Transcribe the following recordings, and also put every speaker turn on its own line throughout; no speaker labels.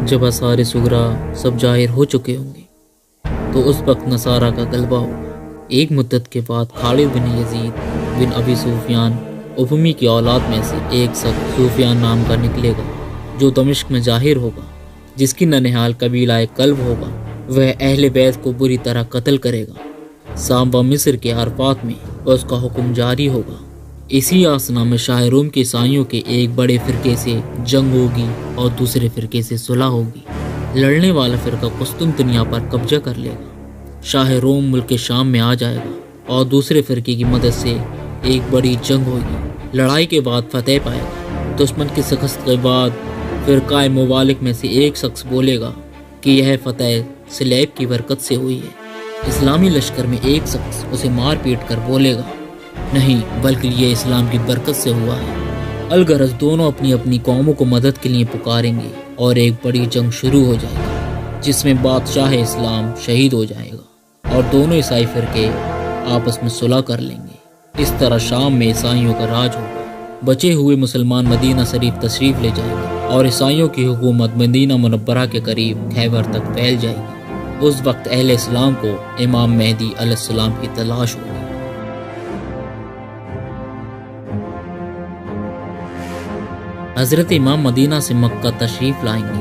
جب آثار صغرا سب ظاہر ہو چکے ہوں گے تو اس وقت نصارہ کا غلبہ ہوگا۔ ایک مدت کے بعد خالد بن یزید بن ابی سفیان ابمی کی اولاد میں سے ایک شخص سفیان نام کا نکلے گا جو دمشق میں ظاہر ہوگا، جس کی ننہال قبیلہ کلب ہوگا۔ وہ اہل بیت کو بری طرح قتل کرے گا۔ شام و مصر کے عرفات میں اس کا حکم جاری ہوگا۔ اسی آسنا میں شاہ روم کے عیسائیوں کے ایک بڑے فرقے سے جنگ ہوگی اور دوسرے فرقے سے صلح ہوگی۔ لڑنے والا فرقہ قسطنطنیہ پر قبضہ کر لے گا۔ شاہ روم ملک شام میں آ جائے گا اور دوسرے فرقے کی مدد سے ایک بڑی جنگ ہوگی۔ لڑائی کے بعد فتح پائے گا۔ دشمن کی شکست کے بعد فرقہ ممالک میں سے ایک شخص بولے گا کہ یہ فتح سلیب کی برکت سے ہوئی ہے۔ اسلامی لشکر میں ایک شخص اسے مار پیٹ کر بولے گا نہیں، بلکہ یہ اسلام کی برکت سے ہوا ہے۔ الغرض دونوں اپنی اپنی قوموں کو مدد کے لیے پکاریں گے اور ایک بڑی جنگ شروع ہو جائے گی جس میں بادشاہ اسلام شہید ہو جائے گا اور دونوں عیسائی فرقے آپس میں صلح کر لیں گے۔ اس طرح شام میں عیسائیوں کا راج ہوگا۔ بچے ہوئے مسلمان مدینہ شریف تشریف لے جائیں گے اور عیسائیوں کی حکومت مدینہ منورہ کے قریب خیبر تک پھیل جائے گی۔ اس وقت اہل اسلام کو امام مہدی علیہ السلام کی تلاش ہوگی۔ حضرت امام مدینہ سے مکہ تشریف لائیں گے۔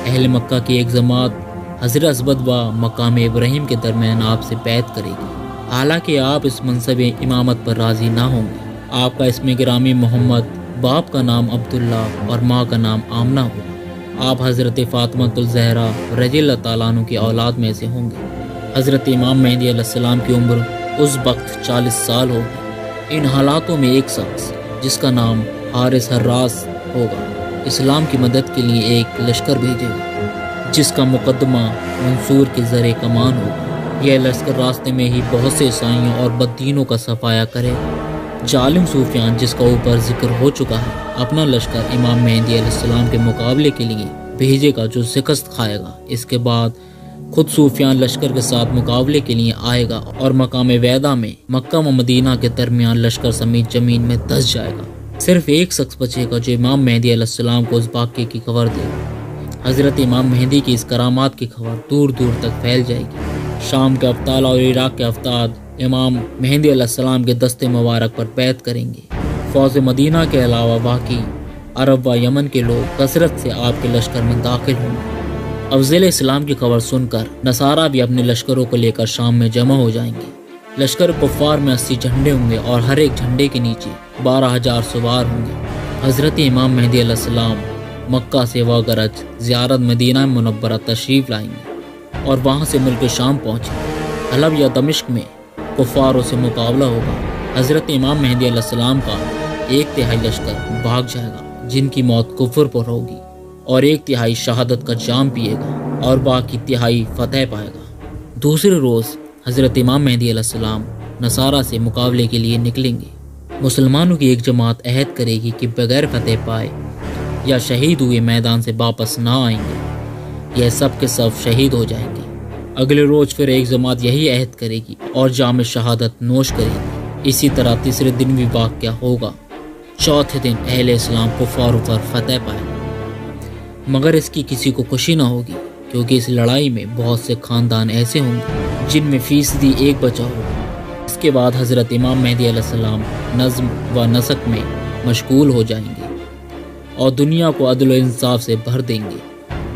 اہل مکہ کی ایک جماعت حضرت اسود و مقام ابراہیم کے درمیان آپ سے بیعت کرے گی، حالانکہ آپ اس منصب امامت پر راضی نہ ہوں گے۔ آپ کا اسم گرامی محمد، باپ کا نام عبداللہ اور ماں کا نام آمنہ ہوگا۔ آپ حضرت فاطمہ الزہرا رضی اللہ تعالیٰ عنہ کی اولاد میں سے ہوں گے۔ حضرت امام مہدی علیہ السلام کی عمر اس وقت 40 سال ہوگی۔ ان حالاتوں میں ایک شخص جس کا نام حارث حراس ہوگا اسلام کی مدد کے لیے ایک لشکر بھیجے گا جس کا مقدمہ منصور کے زر کمان ہوگا۔ یہ لشکر راستے میں ہی بہت سے عیسائیوں اور بددینوں کا صفایا کرے گا۔ ظالم سفیان، جس کا اوپر ذکر ہو چکا ہے، اپنا لشکر امام مہدی علیہ السلام کے مقابلے کے لیے بھیجے گا جو شکست کھائے گا۔ اس کے بعد خود سفیان لشکر کے ساتھ مقابلے کے لیے آئے گا اور مقام ویدا میں مکہ و مدینہ کے درمیان لشکر سمیت زمین میں دھس جائے گا۔ صرف ایک شخص بچے گا جو امام مہدی علیہ السلام کو اس واقعے کی خبر دے گا۔ حضرت امام مہدی کی اس کرامات کی خبر دور دور تک پھیل جائے گی۔ شام کے افطال اور عراق کے افطاد امام مہدی علیہ السلام کے دستے مبارک پر بیعت کریں گے۔ فوج مدینہ کے علاوہ باقی عرب و یمن کے لوگ کثرت سے آپ کے لشکر میں داخل ہوں گے۔ افضل اسلام کی خبر سن کر نصارہ بھی اپنے لشکروں کو لے کر شام میں جمع ہو جائیں گے۔ لشکر کفار میں 80 جھنڈے ہوں گے اور ہر ایک جھنڈے کے نیچے 12,000 سوار ہوں گے۔ حضرت امام مہدی علیہ السلام مکہ سے وغرض زیارت مدینہ منورہ تشریف لائیں گے اور وہاں سے ملک شام پہنچیں۔ حلب یا دمشق میں کفاروں سے مقابلہ ہوگا۔ حضرت امام مہدی علیہ السلام کا 1/3 لشکر بھاگ جائے گا جن کی موت کفر پر ہوگی، اور 1/3 شہادت کا جام پیے گا اور باقی 1/3 فتح پائے گا۔ دوسرے روز حضرت امام مہدی علیہ السلام نصارہ سے مقابلے کے لیے نکلیں گے۔ مسلمانوں کی ایک جماعت عہد کرے گی کہ بغیر فتح پائے یا شہید ہوئے میدان سے واپس نہ آئیں گے۔ یہ سب کے سب شہید ہو جائیں گے۔ اگلے روز پھر ایک جماعت یہی عہد کرے گی اور جام شہادت نوش کرے گی۔ اسی طرح تیسرے دن بھی واقعہ ہوگا۔ چوتھے دن اہل اسلام کفار پر فتح پائے گا، مگر اس کی کسی کو خوشی نہ ہوگی، کیونکہ اس لڑائی میں بہت سے خاندان ایسے ہوں گے جن میں 1% بچا ہوگا۔ اس کے بعد حضرت امام مہدی علیہ السلام نظم و نسق میں مشغول ہو جائیں گے اور دنیا کو عدل و انصاف سے بھر دیں گے،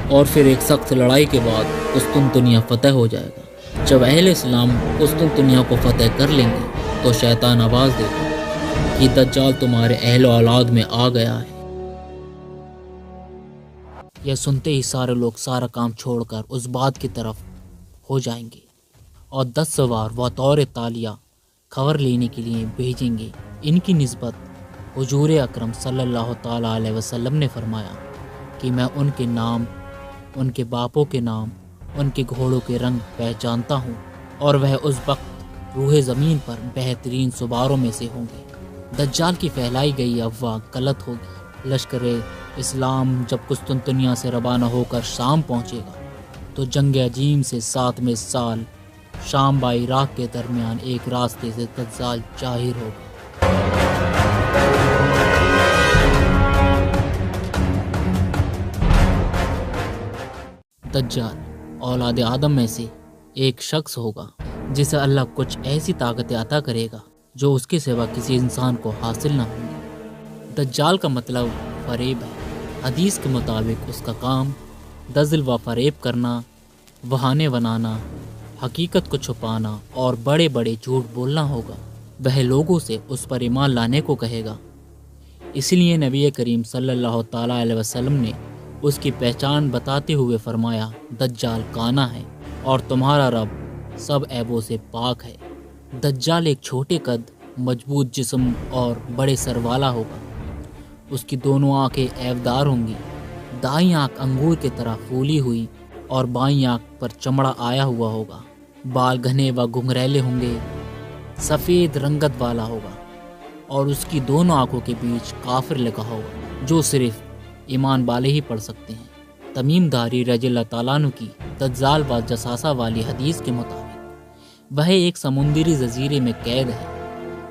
اور پھر ایک سخت لڑائی کے بعد قسطنطنیہ فتح ہو جائے گا۔ جب اہل اسلام قسطنطنیہ کو فتح کر لیں گے تو شیطان آواز دے گا کہ دجال تمہارے اہل و اولاد میں آ گیا ہے۔ یہ سنتے ہی سارے لوگ سارا کام چھوڑ کر اس بات کی طرف ہو جائیں گے اور 10 سوار بطور تالیہ خبر لینے کے لیے بھیجیں گے۔ ان کی نسبت حضور اکرم صلی اللہ تعالیٰ علیہ وسلم نے فرمایا کہ میں ان کے نام، ان کے باپوں کے نام، ان کے گھوڑوں کے رنگ پہچانتا ہوں، اور وہ اس وقت روح زمین پر بہترین سواروں میں سے ہوں گے۔ دجال کی پھیلائی گئی افواہ غلط ہوگی۔ لشکر اسلام جب قسطنطنیہ سے روانہ ہو کر شام پہنچے گا تو جنگ عظیم سے 7ویں سال شام با عراق کے درمیان ایک راستے سے دجال ظاہر ہوگا۔ दज्जाल औलाद आदम में से एक शख्स होगा जिसे अल्लाह कुछ ऐसी ताकतें अता करेगा जो उसके सिवा किसी इंसान को हासिल ना होंगी। दज्जाल का मतलब फरेब है। हदीस के मुताबिक उसका काम दज़ल व फरेब करना, बहाने बनाना, हकीकत को छुपाना और बड़े बड़े झूठ बोलना होगा। वह लोगों से उस पर ईमान लाने को कहेगा। इसलिए नबी करीम सल्लल्लाहु ताला अलैहि वसल्लम ने उसकी पहचान बताते हुए फरमाया, दज्जाल काना है और तुम्हारा रब सब ऐबों से पाक है। दज्जाल एक छोटे कद, मजबूत जिस्म और बड़े सर वाला होगा। उसकी दोनों आंखें ऐबदार होंगी। दाईं आंख अंगूर की तरह फूली हुई और बाईं आंख पर चमड़ा आया हुआ होगा। बाल घने व घुंघरैले होंगे। सफ़ेद रंगत वाला होगा और उसकी दोनों आंखों के बीच काफिर लिखा होगा जो सिर्फ ईमान वाले ही पढ़ सकते हैं। तमीम दारी रज़ियल्लाहु ताला अन्हु की दज्जाल व जसासा वाली हदीस के मुताबिक वह एक समुंदरी जजीरे में कैद है।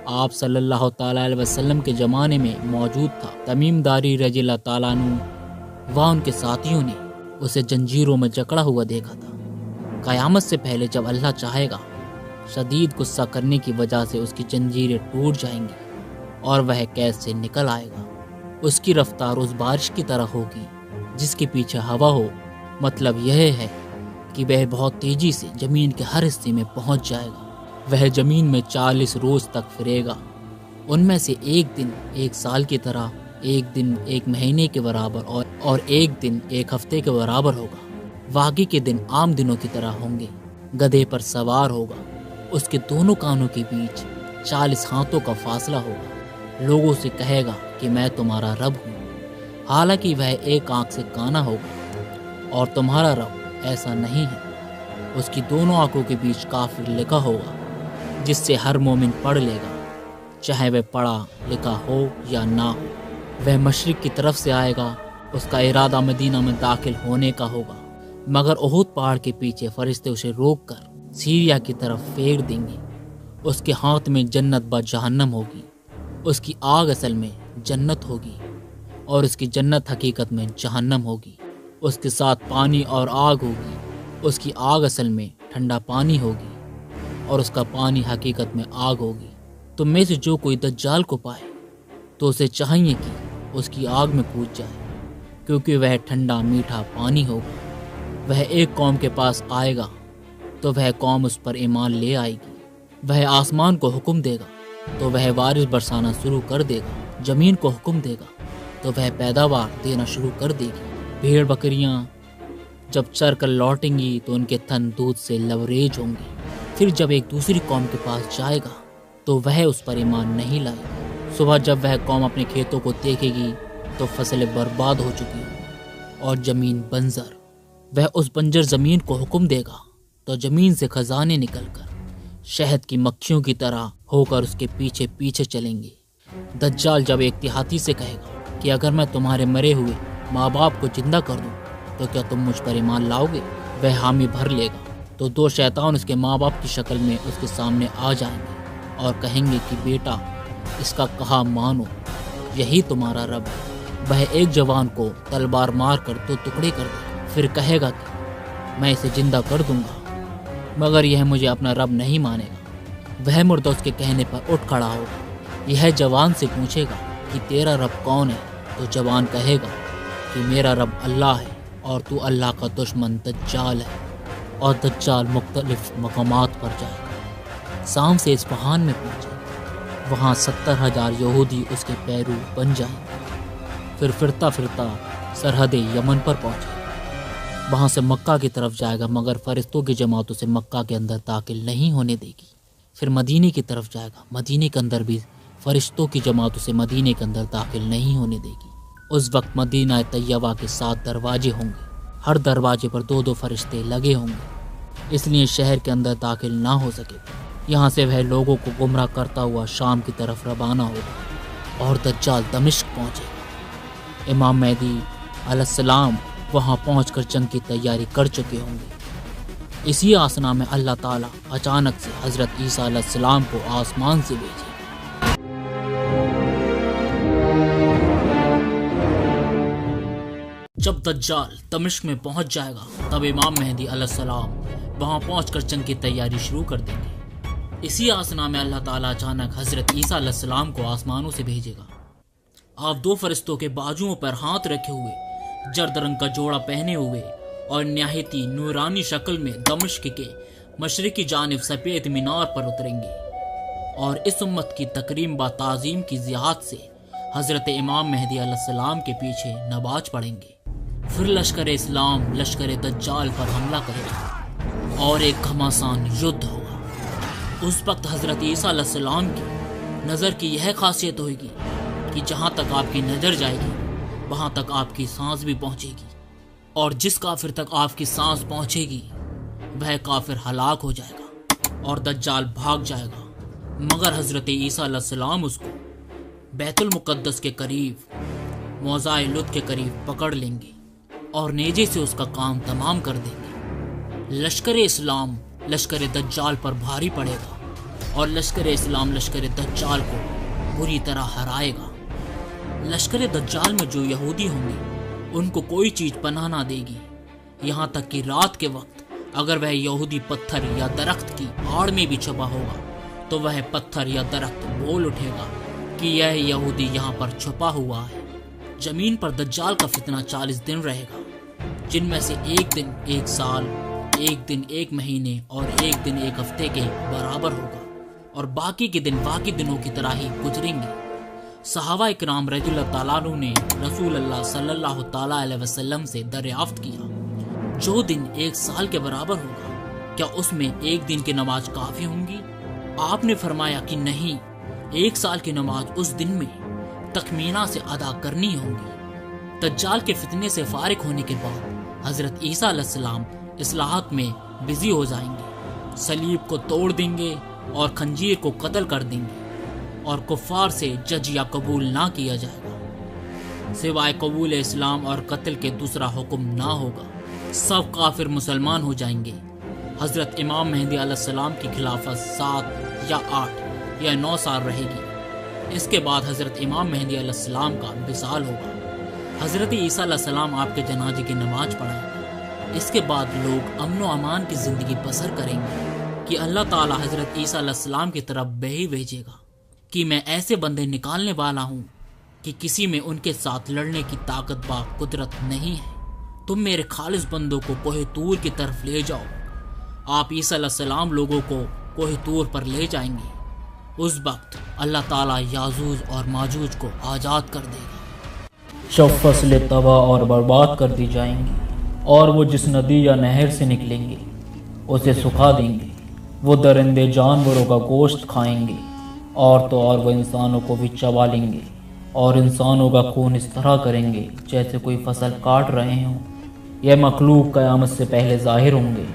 आप सल्लल्लाहु ताला अलैहि वसल्लम के ज़माने में मौजूद था। तमीम दारी रज़ियल्लाहु ताला अन्हु व उनके साथियों ने उसे जंजीरों में जकड़ा हुआ देखा था। क़यामत से पहले जब अल्लाह चाहेगा, शदीद गुस्सा करने की वजह से उसकी जंजीरें टूट जाएंगी और वह कैद से निकल आएगा। उसकी रफ्तार उस बारिश की तरह होगी जिसके पीछे हवा हो। मतलब यह है कि वह बहुत तेजी से जमीन के हर हिस्से में पहुंच जाएगा। वह जमीन में 40 रोज तक फिरेगा। उनमें से एक दिन एक साल की तरह, एक दिन एक महीने के बराबर और एक दिन एक हफ्ते के बराबर होगा। बाकी के दिन आम दिनों की तरह होंगे। गधे पर सवार होगा। उसके दोनों कानों के बीच 40 हाथों का फासला होगा। लोगों से कहेगा कि मैं तुम्हारा रब हूँ, हालांकि वह एक आंख से काना होगा और तुम्हारा रब ऐसा नहीं है। उसकी दोनों आंखों के बीच काफिर लिखा होगा जिससे हर मोमिन पढ़ लेगा, चाहे वह पढ़ा लिखा हो या ना हो। वह मशरिक की तरफ से आएगा। उसका इरादा मदीना में दाखिल होने का होगा, मगर उहुद पहाड़ के पीछे फरिश्ते उसे रोककर सीरिया की तरफ फेंक देंगे। उसके हाथ में जन्नत व जहन्नम होगी। उसकी आग असल में जन्नत होगी और उसकी जन्नत हकीकत में जहन्नम होगी। उसके साथ पानी और आग होगी। उसकी आग असल में ठंडा पानी होगी और उसका पानी हकीकत में आग होगी। तुम में से जो कोई दज्जाल को पाए तो उसे चाहिए कि उसकी आग में कूद जाए, क्योंकि वह ठंडा मीठा पानी होगा। वह एक कौम के पास आएगा तो वह कौम उस पर ईमान ले आएगी। वह आसमान को हुक्म देगा तो वह बारिश बरसाना शुरू कर देगा। जमीन को हुक्म देगा तो वह पैदावार देना शुरू कर देगी। भेड़ बकरियां जब चर कर लौटेंगी तो उनके थन दूध से लवरेज होंगे। फिर जब एक दूसरी कौम के पास जाएगा तो वह उस पर ईमान नहीं लाएगी। सुबह जब वह कौम अपने खेतों को देखेगी तो फसलें बर्बाद हो चुकी हों और जमीन बंजर। वह उस बंजर जमीन को हुक्म देगा तो जमीन से खजाने निकलकर शहद की मक्खियों की तरह होकर उसके पीछे पीछे चलेंगे। दज्जाल जब एक देहाती से कहेगा कि अगर मैं तुम्हारे मरे हुए माँ बाप को जिंदा कर दूं तो क्या तुम मुझ पर ईमान लाओगे? वह हामी भर लेगा तो दो शैतान उसके माँ बाप की शक्ल में उसके सामने आ जाएंगे और कहेंगे कि बेटा, इसका कहा मानो, यही तुम्हारा रब है। वह एक जवान को तलवार मार कर 2 टुकड़े कर देगा। फिर कहेगा कि मैं इसे जिंदा कर दूंगा, मगर यह मुझे अपना रब नहीं मानेगा। वह मुर्दा उसके कहने पर उठ खड़ा होगा। यह जवान से पूछेगा कि तेरा रब कौन है? तो जवान कहेगा कि मेरा रब अल्लाह है और तू अल्लाह का दुश्मन दज्जाल है। और दज्जाल मुख्तलिफ मकामात पर जाएगा। शाम से इस्फहान में पहुंचेगा। वहाँ 70,000 यहूदी उसके पैरू बन जाएंगे। फिर फिरता फिरता सरहद यमन पर पहुंचेगा। वहाँ से मक्का की तरफ जाएगा, मगर फरिश्तों की जमातों से मक्का के अंदर दाखिल नहीं होने देगी। फिर मदीने की तरफ जाएगा। मदीने के अंदर भी फरिश्तों की जमातों से मदीने के अंदर दाखिल नहीं होने देगी। उस वक्त मदीना तैयबा के 7 दरवाजे होंगे। हर दरवाजे पर 2-2 फरिश्ते लगे होंगे, इसलिए शहर के अंदर दाखिल ना हो सके। यहाँ से वह लोगों को गुमराह करता हुआ शाम की तरफ रवाना होगा और दज्जाल दमिश्क पहुँचेगा। इमाम मेहदी अलैहिस्सलाम वहाँ पहुँचकर जंग की तैयारी कर चुके होंगे। इसी आसना में अल्लाह ताला अचानक से हज़रत ईसा अलैहिस्सलाम को आसमान से भेजे। جب دجال دمشق میں پہنچ جائے گا تب امام مہدی علیہ السلام وہاں پہنچ کر جنگ کی تیاری شروع کر دیں گے۔ اسی آسنا میں اللہ تعالیٰ اچانک حضرت عیسیٰ علیہ السلام کو آسمانوں سے بھیجے گا۔ آپ 2 فرشتوں کے بازوؤں پر ہاتھ رکھے ہوئے، جرد رنگ کا جوڑا پہنے ہوئے اور نہایتی نورانی شکل میں دمشق کے مشرقی جانب سفید مینار پر اتریں گے اور اس امت کی تکریم با تعظیم کی ذات سے حضرت امام مہدی علیہ السلام کے پیچھے نماز پڑھیں گے۔ پھر لشکر اسلام لشکر دجال پر حملہ کرے گا اور ایک گھماسان یدھ ہوگا۔ اس وقت حضرت عیسیٰ علیہ السلام کی نظر کی یہ خاصیت ہوئے گی کہ جہاں تک آپ کی نظر جائے گی وہاں تک آپ کی سانس بھی پہنچے گی، اور جس کافر تک آپ کی سانس پہنچے گی وہ کافر ہلاک ہو جائے گا اور دجال بھاگ جائے گا، مگر حضرت عیسیٰ علیہ السلام اس کو بیت المقدس کے قریب موضع لط کے قریب پکڑ لیں گے اور نیزے سے اس کا کام تمام کر دیں گے۔ لشکر اسلام لشکر دجال پر بھاری پڑے گا اور لشکر اسلام لشکر دجال کو بری طرح ہرائے گا۔ لشکر دجال میں جو یہودی ہوں گے ان کو کوئی چیز پناہ نہ دے گی، یہاں تک کہ رات کے وقت اگر وہ یہودی پتھر یا درخت کی آڑ میں بھی چھپا ہوگا تو وہ پتھر یا درخت بول اٹھے گا کہ یہ یہودی یہاں پر چھپا ہوا ہے۔ زمین پر دجال کا فتنہ 40 دن رہے گا، جن میں سے ایک دن 1 سال، ایک دن 1 مہینے اور ایک دن 1 ہفتے کے برابر ہوگا، اور باقی کے دن باقی دنوں کی طرح ہی گزریں گے۔ صحابہ اکرام رضی اللہ تعالیٰ عنہ نے رسول اللہ صلی اللہ تعالیٰ علیہ وسلم سے دریافت کیا، جو دن 1 سال کے برابر ہوگا کیا اس میں 1 دن کی نماز کافی ہوں گی؟ آپ نے فرمایا کہ نہیں، 1 سال کی نماز اس دن میں تخمینہ سے ادا کرنی ہوگی۔ دجال کے فتنے سے فارغ ہونے کے بعد حضرت عیسیٰ علیہ السلام اصلاحات میں بزی ہو جائیں گے، صلیب کو توڑ دیں گے اور خنجیر کو قتل کر دیں گے، اور کفار سے جزیہ قبول نہ کیا جائے گا، سوائے قبول اسلام اور قتل کے دوسرا حکم نہ ہوگا۔ سب کافر مسلمان ہو جائیں گے۔ حضرت امام مہدی علیہ السلام کی خلافت 7 یا 8 یا 9 سال رہے گی۔ اس کے بعد حضرت امام مہدی علیہ السلام کا وصال ہوگا۔ حضرت عیسیٰ علیہ السلام آپ کے جنازے کی نماز پڑھائیں گے۔ اس کے بعد لوگ امن و امان کی زندگی بسر کریں گے کہ اللہ تعالیٰ حضرت عیسیٰ علیہ السلام کی طرف بہی بھیجے گا کہ میں ایسے بندے نکالنے والا ہوں کہ کسی میں ان کے ساتھ لڑنے کی طاقت با قدرت نہیں ہے۔ تم میرے خالص بندوں کو کوہ طور کی طرف لے جاؤ۔ آپ عیسیٰ علیہ السلام لوگوں کو کوہ طور پر لے جائیں گے۔ اس وقت اللہ تعالیٰ یاجوج اور ماجوج کو آزاد کر دے گا۔
شب فصلیں تباہ اور برباد کر دی جائیں گی، اور وہ جس ندی یا نہر سے نکلیں گے اسے سکھا دیں گے۔ وہ درندے جانوروں کا گوشت کھائیں گے، اور تو اور وہ انسانوں کو بھی چبا لیں گے، اور انسانوں کا خون اس طرح کریں گے جیسے کوئی فصل کاٹ رہے ہوں۔ یہ مخلوق قیامت سے پہلے ظاہر ہوں گے،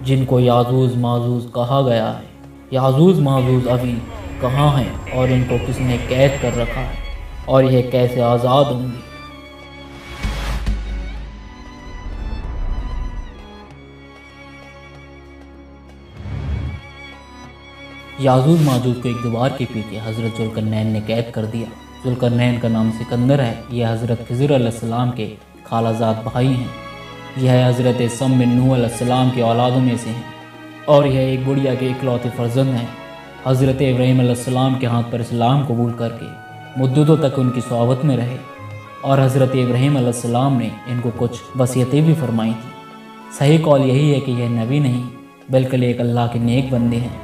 جن کو یاجوج ماجوج کہا گیا ہے۔ یاجوج ماجوج ابھی کہاں ہیں اور ان کو کس نے قید کر رکھا ہے، اور یہ کیسے آزاد ہوں گے؟ یاجوج ماجوج کو ایک دیوار کے پیچھے حضرت ذوالقرنین نے قید کر دیا۔ ذوالقرنین کا نام سکندر ہے۔ یہ حضرت خضر علیہ السلام کے خالہ زاد بھائی ہیں۔ یہ حضرت سم بن نوح علیہ السلام کے اولادوں میں سے ہیں، اور یہ ایک بڑھیا کے اکلوتے فرزند ہیں۔ حضرت ابراہیم علیہ السلام کے ہاتھ پر اسلام قبول کر کے مدتوں تک ان کی صحبت میں رہے، اور حضرت ابراہیم علیہ السلام نے ان کو کچھ وصیتیں بھی فرمائی تھیں۔ صحیح قول یہی ہے کہ یہ نبی نہیں بلکہ ایک اللہ کے نیک بندے ہیں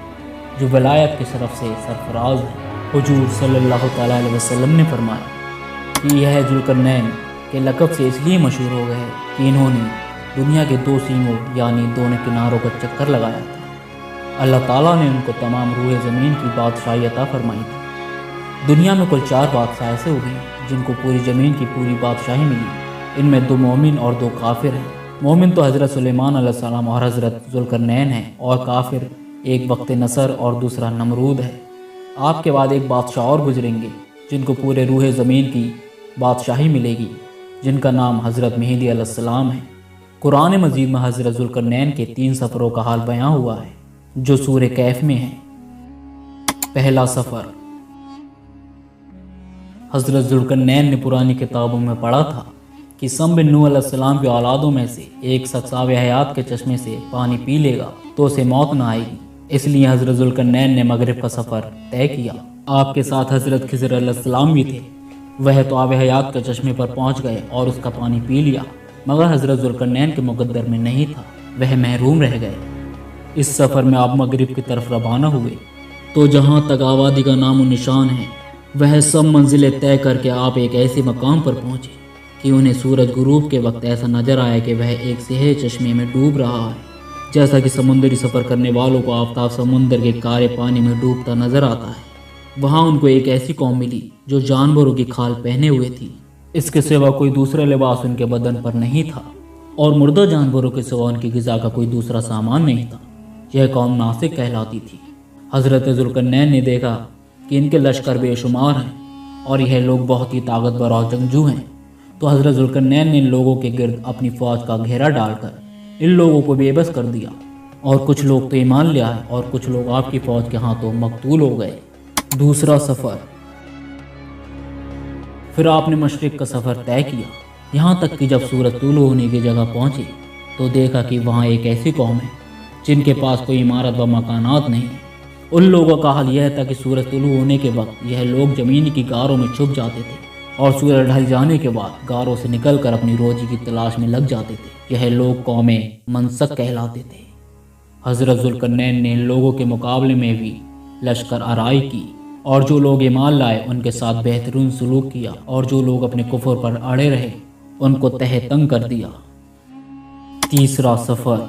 جو ولایت کی طرف سے سرفراز ہیں۔ حضور صلی اللہ تعالیٰ علیہ وسلم نے فرمایا کہ یہ ذوالقرنین کے لقب سے اس لیے مشہور ہو گئے کہ انہوں نے دنیا کے 2 سینگوں یعنی دونوں کناروں کا چکر لگایا تھا۔ اللہ تعالیٰ نے ان کو تمام روح زمین کی بادشاہی عطا فرمائی تھی۔ دنیا میں کل 4 بادشاہ ایسے ہوئے جن کو پوری زمین کی پوری بادشاہی ملی۔ ان میں 2 مومن اور 2 کافر ہیں۔ مومن تو حضرت سلیمان علیہ السلام اور حضرت ذوالقرنین ہیں، اور کافر ایک وقت نصر اور دوسرا نمرود ہے۔ آپ کے بعد ایک بادشاہ اور گزریں گے جن کو پورے روح زمین کی بادشاہی ملے گی، جن کا نام حضرت مہدی علیہ السلام ہے۔ قرآن مجید میں حضرت ذوالقرنین کے 3 سفروں کا حال بیان ہوا ہے جو سورہ کہف میں ہیں۔ پہلا سفر، حضرت ذوالقرنین نے پرانی کتابوں میں پڑھا تھا کہ सम बिन नूह अलैहिस्सलाम के औलादों में से एक शख्स आब हयात के चश्मे से पानी पी लेगा तो उसे मौत न आएगी। इसलिए हजरत ज़ुल्करनैन ने मगरिब का सफ़र तय किया। आपके साथ हजरत खिज़र अलैहिस्सलाम भी थे। वह तो आब हयात के चश्मे पर पहुंच गए और उसका पानी पी लिया, मगर हजरत ज़ुल्करनैन के मुक़द्दर में नहीं था, वह महरूम रह गए। इस सफ़र में आप मगरिब की तरफ रवाना हुए तो जहाँ तक आबादी का नामो निशान है वह सब मंजिलें तय करके आप एक ऐसे मकाम पर पहुँचे कि उन्हें सूरज गुरूब के वक्त ऐसा नजर आया कि वह एक सिहे चश्मे में डूब रहा है। जैसा कि समुद्री सफ़र करने वालों को आफताब समुंदर के कारे पानी में डूबता नजर आता है। वहाँ उनको एक ऐसी कौम मिली जो जानवरों की खाल पहने हुए थी। इसके सिवा कोई दूसरा लिबास उनके बदन पर नहीं था और मुर्दा जानवरों के सिवा उनकी ग़िज़ा का कोई दूसरा सामान नहीं था। यह कौम नासिक कहलाती थी। हज़रत ज़ुल्करनैन ने देखा कि इनके लश्कर बेशुमार हैं और यह लोग बहुत ही ताकतवर और जंगजू हैं। तो हज़रत ज़ुल्करनैन ने इन लोगों के गिर्द अपनी फ़ौज का घेरा डालकर इन लोगों को बेबस कर दिया और कुछ लोग तो ईमान ले आए और कुछ लोग आपकी फ़ौज के हाथों मकतूल हो गए। दूसरा सफ़र। फिर आपने मशरिक़ का सफ़र तय किया, यहाँ तक कि जब सूरज तुलू होने की जगह पहुँचे तो देखा कि वहाँ एक ऐसी कौम है जिनके पास कोई इमारत व मकानात नहीं। उन लोगों का हाल यह था कि सूरज तुलू होने के वक्त यह लोग ज़मीन की गारों में छुप जाते थे और सूरज ढल जाने के बाद गारों से निकलकर अपनी रोजी की तलाश में लग जाते थे। यह लोग कौमें मनसक कहलाते थे। हज़रत ज़ुल्करनैन ने इन लोगों के मुकाबले में भी लश्कर आराई की और जो लोग ईमान लाए उनके साथ बेहतरीन सलूक किया और जो लोग अपने कुफ्र पर अड़े रहे उनको तहे तंग कर दिया। तीसरा सफ़र।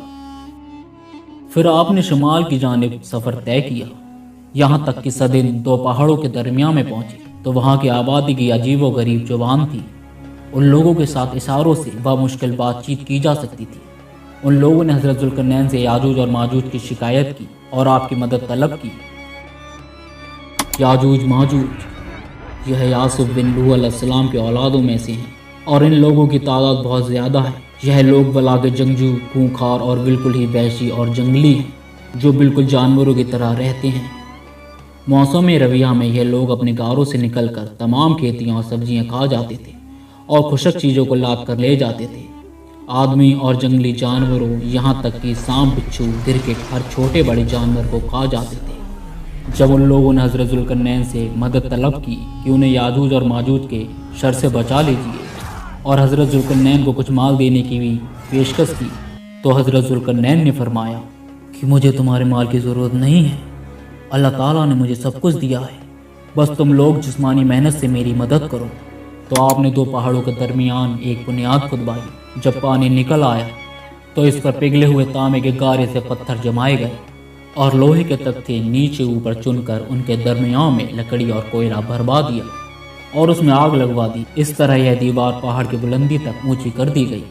फिर आपने शुमाल की जानिब सफ़र तय किया, यहाँ तक कि सदिन दो पहाड़ों के दरमियान में पहुँचे तो वहाँ की आबादी की अजीब व गरीब जुबान थी। उन लोगों के साथ इशारों से बामुश्किल बातचीत की जा सकती थी। उन लोगों ने हज़रत ज़ुल्करनैन से याजूज और माजूज की शिकायत की और आपकी मदद तलब की। याजूज माजूज यह यासूफ बिन नूह अलैहिस्सलाम के औलादों में से हैं और इन लोगों की तादाद बहुत ज़्यादा है। यह लोग बलागे जंगजू, खूंखार और बिल्कुल ही वहशी और जंगली हैं जो बिल्कुल जानवरों की तरह रहते हैं। मौसम रबिया में यह लोग अपने गारों से निकलकर तमाम खेतियाँ और सब्जियाँ खा जाते थे और खुशक चीज़ों को लाद कर ले जाते थे। आदमी और जंगली जानवरों यहाँ तक कि सांप, बिच्छू, गिरगिट हर छोटे बड़े जानवर को खा जाते थे। जब उन लोगों ने हज़रत ज़ुल्करनैन से मदद तलब की कि उन्हें याजूज और माजूज के शर से बचा लीजिए और हज़रत ज़ुल्करनैन को कुछ माल देने की भी पेशकश की, तो हज़रत ज़ुल्करनैन ने फरमाया कि मुझे तुम्हारे माल की ज़रूरत नहीं है, अल्लाह ताला ने मुझे सब कुछ दिया है, बस तुम लोग जिस्मानी मेहनत से मेरी मदद करो। तो आपने दो पहाड़ों के दरमियान एक बुनियाद खुदवाई। जब पानी निकल आया तो इस पर पिघले हुए तांबे के गारे से पत्थर जमाए गए और लोहे के तख्ते नीचे ऊपर चुनकर उनके दरमियान में लकड़ी और कोयला भरवा दिया और उसमें आग लगवा दी। इस तरह यह दीवार पहाड़ की बुलंदी तक ऊंची कर दी गई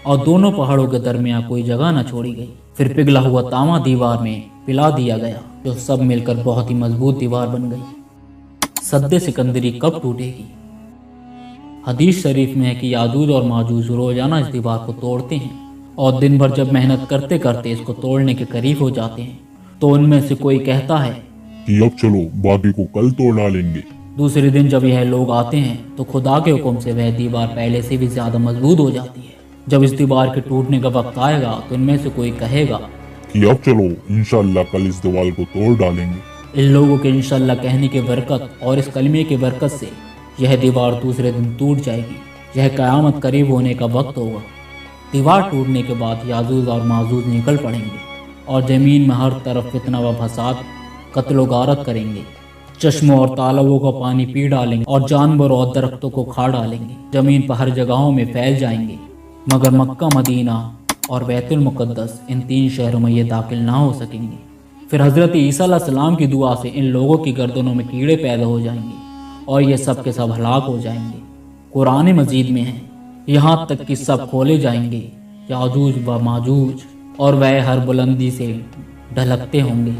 और दोनों पहाड़ों के दरमियान कोई जगह न छोड़ी गई। फिर पिघला हुआ तांबा दीवार में पिला दिया गया जो सब मिलकर बहुत ही मजबूत दीवार बन गई। सद्दे सिकंदरी कब टूटेगी? हदीस शरीफ में है कि याजूज और माजूज रोजाना इस दीवार को तोड़ते हैं और दिन भर जब मेहनत करते करते इसको तोड़ने के करीब हो जाते हैं तो उनमें से कोई कहता है
कि अब चलो बाकी को कल तोड़ डालेंगे।
दूसरे दिन जब यह लोग आते हैं तो खुदा के हुक्म से वह दीवार पहले से भी ज्यादा मजबूत हो जाती है। जब इस दीवार के टूटने का वक्त आएगा तो इनमें से कोई कहेगा
कि अब चलो इंशाअल्लाह कल इस दीवार को तोड़ डालेंगे।
इन लोगों के इंशाअल्लाह कहने की बरकत और इस कलमे की बरकत से यह दीवार दूसरे दिन टूट जाएगी। यह क़यामत करीब होने का वक्त होगा। दीवार टूटने के बाद याजूज और माजूज निकल पड़ेंगे और ज़मीन में हर तरफ फितना व फसाद, कत्ल व गारत करेंगे। चश्मों और तालाबों का पानी पी डालेंगे और जानवरों और दरख्तों को खा डालेंगे। ज़मीन पर हर जगहों में फैल जाएंगे, मगर मक्का, मदीना और बैतुल मुक़द्दस इन तीन शहरों में ये दाखिल ना हो सकेंगे। फिर हज़रत ईसा अलैहिस्सलाम की दुआ से इन लोगों की गर्दनों में कीड़े पैदा हो जाएंगे और ये सब के सब हलाक हो जाएंगे। कुरान मजीद में है, यहाँ तक कि सब खोले जाएंगे, याजूज व माजूज, और वह हर बुलंदी से ढलकते होंगे।